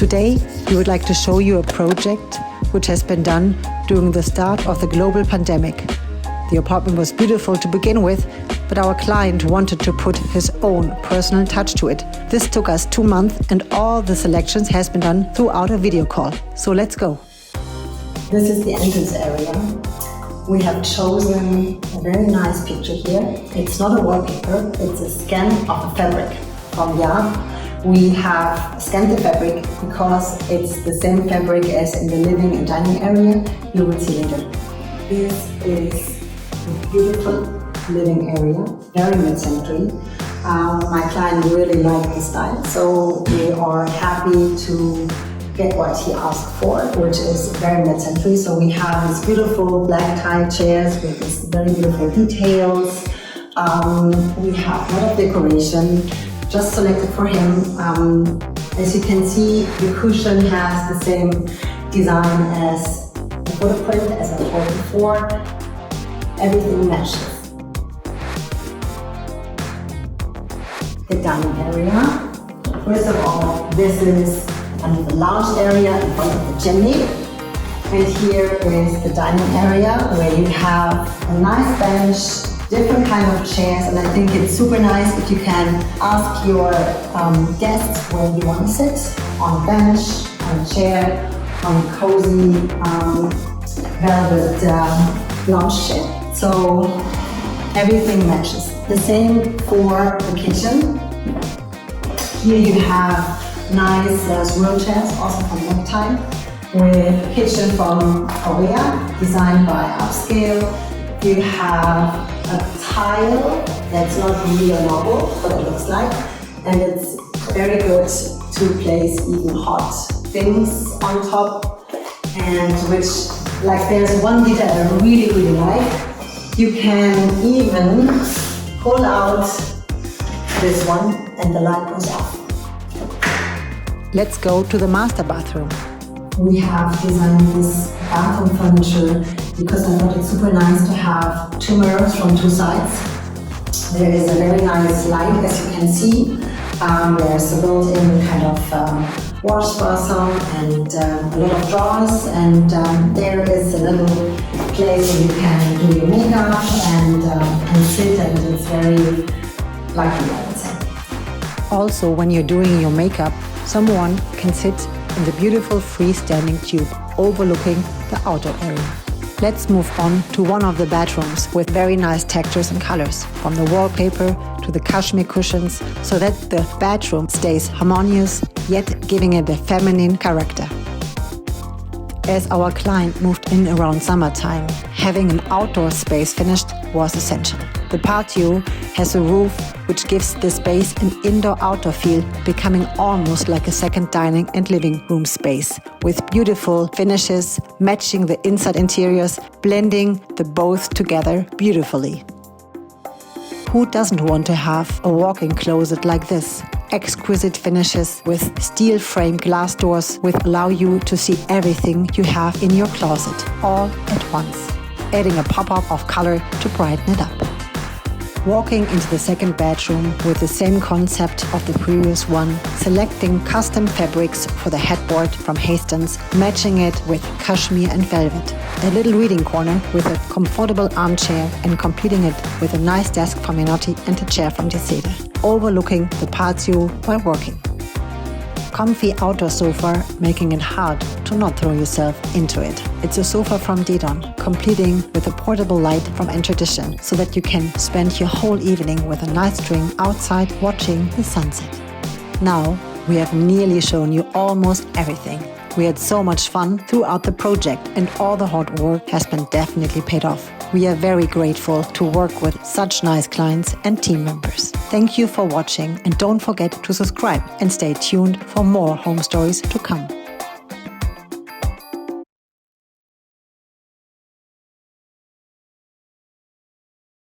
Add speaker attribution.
Speaker 1: Today, we would like to show you a project which has been done during the start of the global pandemic. The apartment was beautiful to begin with, but our client wanted to put his own personal touch to it. This took us 2 months and all the selections has been done throughout a video call. So let's go.
Speaker 2: This is the entrance area. We have chosen a very nice picture here. It's not a wallpaper, it's a scan of a fabric from Yard. We have scanned the fabric because it's the same fabric as in the living and dining area. You will see later. This is a beautiful living area, very mid-century. My client really liked the style, so we are happy to get what he asked for, which is very mid-century. So we have these beautiful black tie chairs with these very beautiful details. We have a lot of decoration just selected for him. As you can see, the cushion has the same design as the footprint, as I told before. Everything matches. The dining area. First of all, this is the lounge area in front of the chimney. And here is the dining area where you have a nice bench, different kind of chairs, and I think it's super nice if you can ask your guests where you want to sit, on a bench, on a chair, on a cozy velvet lounge chair. So everything matches. The same for the kitchen. Here you have nice swirl chairs, also from Necktie, with kitchen from Korea, designed by Upscale. You have a tile that's not really a marble, but it looks like, and it's very good to place even hot things on top, and which, like, there's one detail I really like. You can even pull out this one and the light goes off.
Speaker 1: Let's go to the master bathroom.
Speaker 2: We have designed this bathroom furniture because I thought it's super nice to have 2 mirrors from 2 sides. There is a very nice light, as you can see. There's a built-in kind of wash basin and a lot of drawers, and there is a little place where you can do your makeup and sit, and it's very lucky, I would say.
Speaker 1: Also, when you're doing your makeup, someone can sit in the beautiful freestanding tube overlooking the outdoor area. Let's move on to one of the bedrooms with very nice textures and colors, from the wallpaper to the cashmere cushions, so that the bedroom stays harmonious, yet giving it a feminine character. As our client moved in around summertime, having an outdoor space finished was essential. The patio has a roof which gives the space an indoor-outdoor feel, becoming almost like a second dining and living room space, with beautiful finishes matching the inside interiors, blending the both together beautifully. Who doesn't want to have a walk-in closet like this? Exquisite finishes with steel-framed glass doors which allow you to see everything you have in your closet, all at once, adding a pop-up of color to brighten it up. Walking into the second bedroom with the same concept of the previous one, selecting custom fabrics for the headboard from Hastings, matching it with cashmere and velvet. A little reading corner with a comfortable armchair and completing it with a nice desk from Menotti and a chair from Deseda, overlooking the patio while working. Comfy outdoor sofa, making it hard to not throw yourself into it. It's a sofa from Dedon, completing with a portable light from Tradition, so that you can spend your whole evening with a nice drink outside watching the sunset. Now, we have nearly shown you almost everything. We had so much fun throughout the project, and all the hard work has been definitely paid off. We are very grateful to work with such nice clients and team members. Thank you for watching, and don't forget to subscribe and stay tuned for more home stories to come.